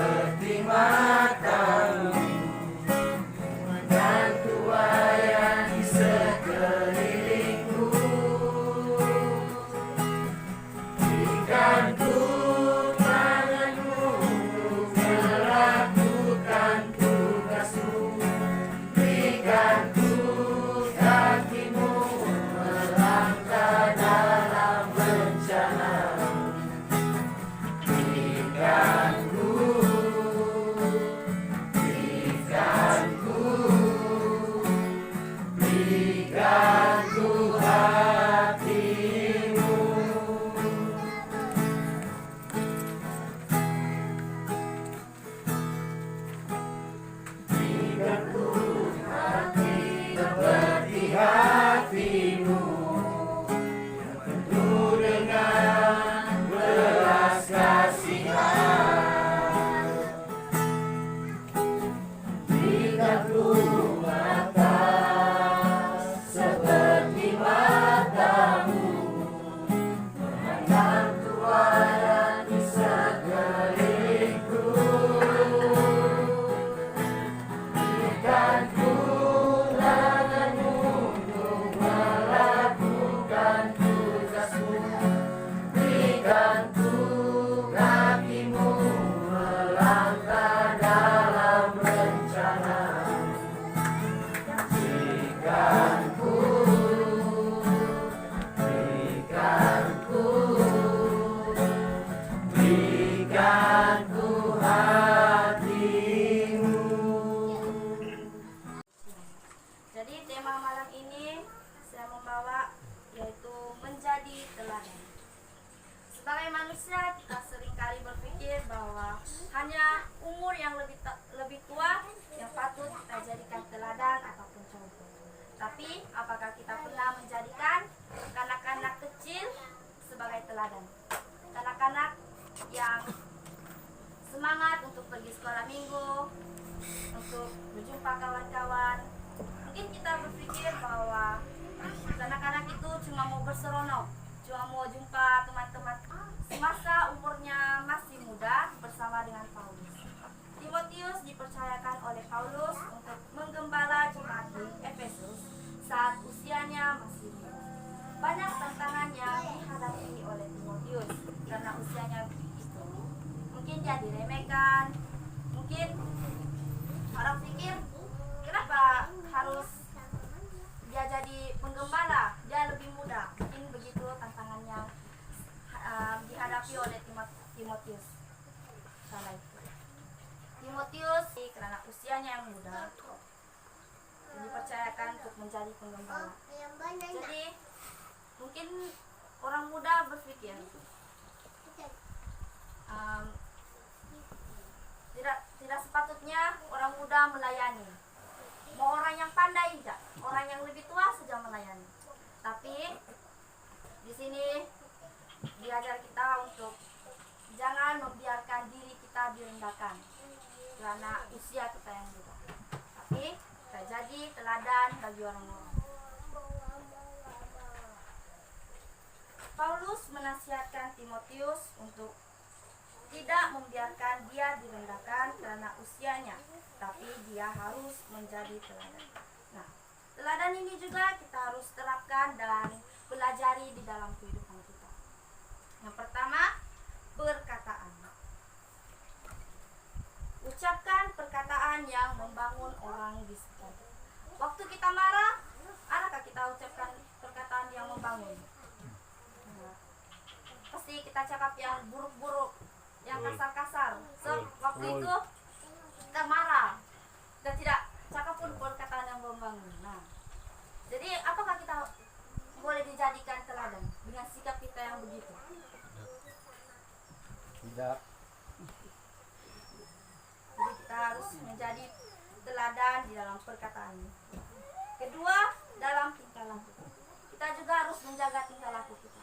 seperti matamu dan tuayan di sekelilingku. Berikan ku tanganmu untuk melakukan tugasmu. Berikan ku kakimu melangkah dalam rencana. Berikan ku hatimu. Berikan ku hati seperti hatimu, yang penuh dengan belas kasihan. Berikan ku mata seperti matamu, memandang tuayan di sekelilingku. Berikan ku tanganmu untuk melakukan tugasmu. Berikan ku kakimu melangkah dalam rencana. Berikan ku hatimu. Jadi tema malam ini saya membawa yaitu menjadi teladan. Sebagai manusia kita seringkali berpikir bahwa hanya umur yang lebih tua yang patut kita jadikan teladan ataupun contoh. Tapi apakah kita pernah menjadikan anak-anak kecil sebagai teladan? Anak-anak yang semangat untuk pergi sekolah minggu, untuk berjumpa kawan-kawan. Mungkin kita berpikir bahwa anak-anak itu cuma mau berseronok, cuma mau jumpa teman-teman semasa umurnya masih muda bersama dengan Paulus. Timotius dipercayakan oleh Paulus untuk menggembala jemaat di Efesus saat usianya masih muda. Banyak tantangan yang dihadapi oleh Timotius karena usianya begitu. Mungkin dia diremehkan, mungkin orang pikir kenapa harus dia jadi penggembala, dia lebih muda. Mungkin begitu tantangan yang dihadapi oleh Timotius. Salah itu. Timotius karena usianya yang muda dipercayakan untuk menjadi penggembala. Jadi mungkin orang muda berpikir tidak sepatutnya orang muda melayani. Mau orang yang pandai tidak, orang yang lebih tua saja melayani. Tapi di sini diajar kita untuk jangan membiarkan diri kita direndahkan karena usia kita yang muda. Tapi kita jadi teladan bagi orang-orang. Paulus menasihatkan Timotius untuk tidak membiarkan dia direndahkan karena usianya, tapi dia harus menjadi teladan. Nah, teladan ini juga kita harus terapkan dan pelajari di dalam kehidupan kita. Yang pertama, perkataan. Ucapkan perkataan yang membangun orang di sekitar. Waktu kita marah, adakah kita ucapkan perkataan yang membangun? Pasti kita cakap yang buruk-buruk, yang kasar-kasar. So, waktu itu kita marah, kita tidak cakap pun perkataan yang membangun. Nah, jadi apakah kita boleh dijadikan teladan dengan sikap kita yang begitu? Tidak. Jadi kita harus menjadi teladan di dalam perkataan. Kedua, dalam tingkah laku. Kita juga harus menjaga tingkah laku kita.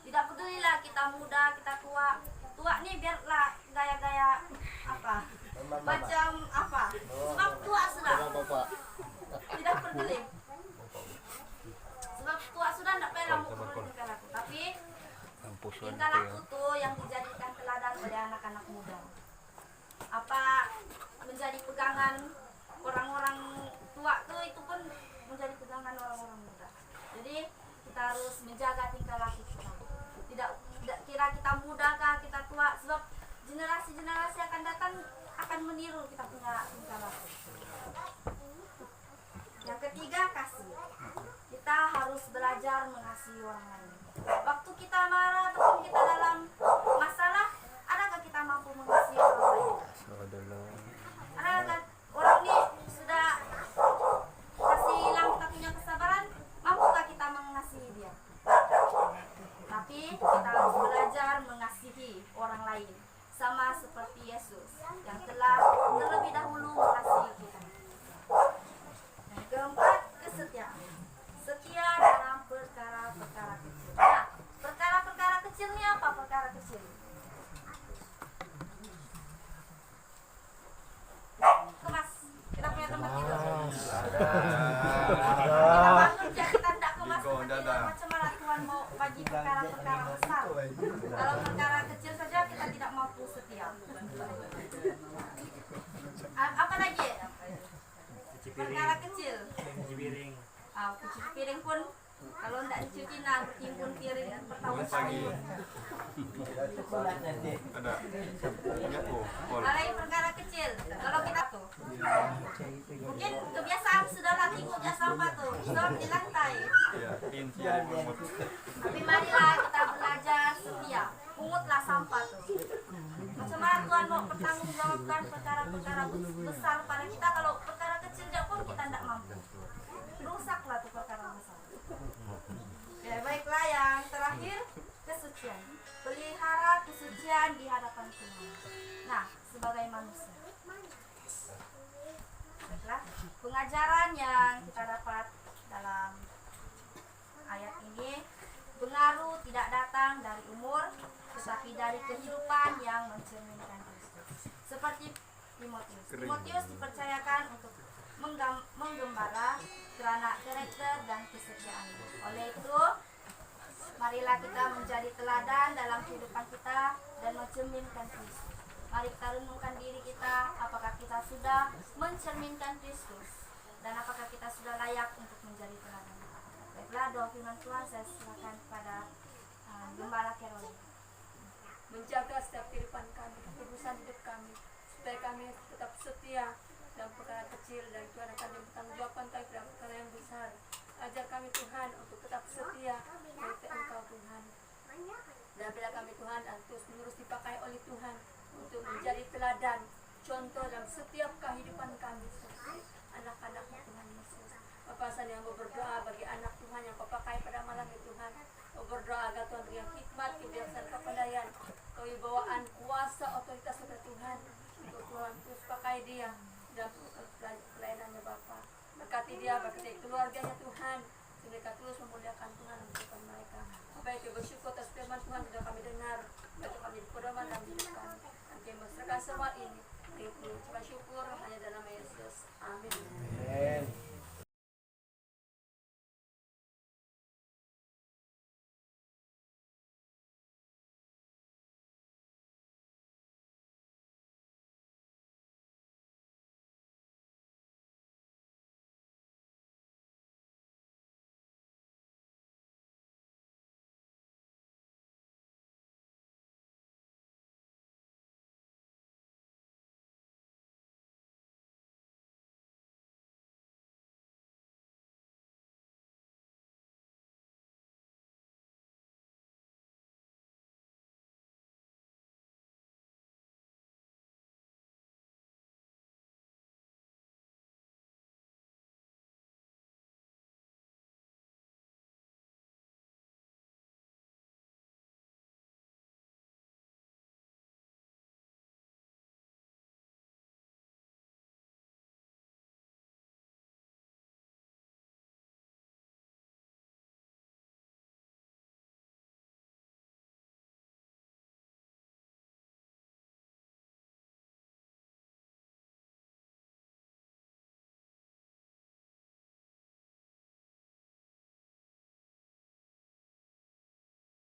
Tidak pedulilah kita muda, kita tua. Tua nih biarlah gaya-gaya apa? Macam apa? Sebab tua sudah. Tidak peduli. Sebab tua sudah tidak pernah mau peduli tingkah laku. Tapi tingkah laku tuh yang dijadikan teladan oleh anak-anak muda. generasi-generasi akan datang akan meniru kita punya tingkah laku. Yang ketiga, kasih. Kita harus belajar mengasihi orang lain. Waktu kita marah ataupun kita dalam masalah, adakah kita mampu mengasihi orang lain? Adakah orang ini sudah kasih hilang kita punya kesabaran, mampukah kita mengasihi dia? Tapi kita harus belajar mengasihi orang lain, sama seperti Yesus yang telah terlebih dahulu mengasihi kita. Yang keempat, kesetiaan. Setia dalam perkara-perkara kecil. Nah, perkara-perkara kecil ini apa perkara kecil? Kemas, kita punya tempat tidur. Kita bangun ya, kita tidak kemas tempat tidur. Macam mana Tuhan mau bagi perkara-perkara besar? Kalau perkara kecil saja kita tidak mampu setia. Apa lagi? Perkara kecil. Cuci piring. Cuci piring pun kalau tidak dicuci bertimbun piring bertahun-tahun. Ada. Ingat tuh. Lain perkara kecil. Kalau kita tuh mungkin kebiasaan sudah latih ngujak sampah tuh, stop di lantai. Ya, inti dari mulut. Tapi marilah kita belajar setia. Pungutlah sampah tuh. Macam mana Tuhan mau pertanggungjawabkan perkara-perkara besar pada kita kalau perkara kecil pun kita tidak mampu. Rusaklah tuh perkara besar. Ya, baiklah yang terakhir, kesucian. Pelihara kesucian di hadapan Tuhan. Nah, sebagai manusia. Baiklah, pengajaran yang kita dapat dalam ayat ini, pengaruh tidak datang dari umur, tetapi dari kehidupan yang mencerminkan Kristus. Seperti Timotius. Timotius dipercayakan untuk menggembala teranak karakter dan kesetiaan. Oleh itu, marilah kita menjadi teladan dalam kehidupan kita dan mencerminkan Kristus. Mari kita renungkan diri kita, apakah kita sudah mencerminkan Kristus dan apakah kita sudah layak untuk menjadi teladan. Baiklah, doa firman Tuhan saya silakan kepada Gembala Carolina. Menjaga setiap kehidupan kami, urusan hidup kami, supaya kami tetap setia dalam perkara kecil dan Tuhan akan bertanggungjawabkan kami dalam perkara yang besar. Ajar kami Tuhan untuk tetap setia mengikuti Engkau Tuhan. Dan bila kami Tuhan dan terus menerus dipakai oleh Tuhan untuk menjadi teladan, contoh dalam setiap kehidupan kami sebagai anak-anak Tuhan Yesus. Bapa saya yang berdoa bagi anak Tuhan yang Kau pakai pada malam ini Tuhan. Kau berdoa agar Tuhan berikan hikmat, kebijaksanaan, kepandaian, kewibawaan, kuasa, otoritas kepada Tuhan. Untuk Tuhan terus pakai dia dalam pelayanannya Bapa. Berkati dia, berkati keluarganya Tuhan. Mereka terus memuliakan Tuhan untuk mereka. Baik, bersyukur atas firman Tuhan sudah kami dengar. Baik, kami berdoa dalam hidup kami. Dan kami serahkan semua ini. Kami mengucapkan syukur hanya dalam nama Yesus. Amin.